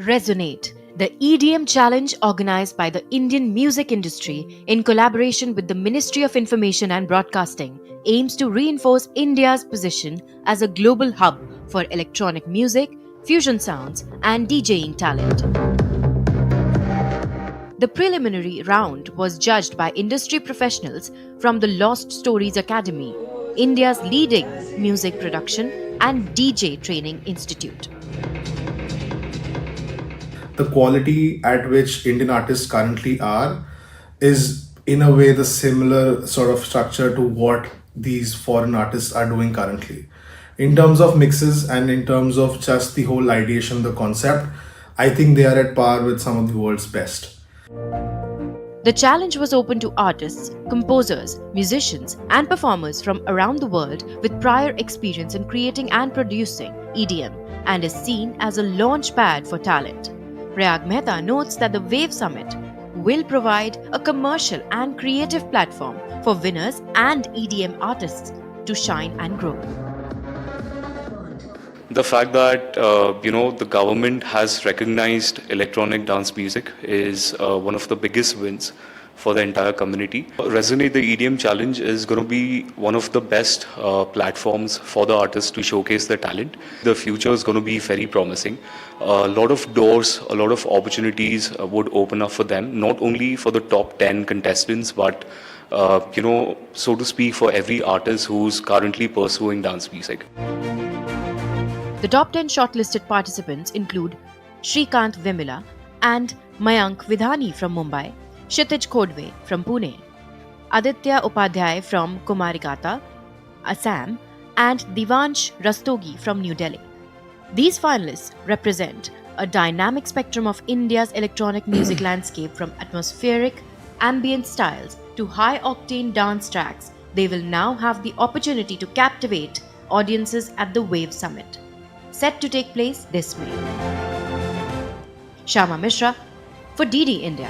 Resonate, the EDM challenge organized by the Indian music industry in collaboration with the Ministry of Information and Broadcasting, aims to reinforce India's position as a global hub for electronic music, fusion sounds, and DJing talent. The preliminary round was judged by industry professionals from the Lost Stories Academy, India's leading music production and DJ training institute. The quality at which Indian artists currently are is in a way the similar sort of structure to what these foreign artists are doing currently. In terms of mixes and in terms of just the whole ideation, the concept, I think they are at par with some of the world's best. The challenge was open to artists, composers, musicians, and performers from around the world with prior experience in creating and producing EDM and is seen as a launch pad for talent. Prayag Mehta notes that the Wave Summit will provide a commercial and creative platform for winners and EDM artists to shine and grow. The fact that the government has recognized electronic dance music is one of the biggest wins for the entire community. Resonate, the EDM challenge, is going to be one of the best platforms for the artists to showcase their talent. The future is going to be very promising. A lot of doors, a lot of opportunities would open up for them, not only for the top 10 contestants, but so to speak, for every artist who's currently pursuing dance music. The top 10 shortlisted participants include Shrikant Vimila and Mayank Vidhani from Mumbai, Kshitij Khodwe from Pune, Aditya Upadhyay from Kumarigata, Assam, and Divansh Rastogi from New Delhi. These finalists represent a dynamic spectrum of India's electronic music landscape, from atmospheric, ambient styles to high-octane dance tracks. They will now have the opportunity to captivate audiences at the Wave Summit, set to take place this May. Shama Mishra for DD India.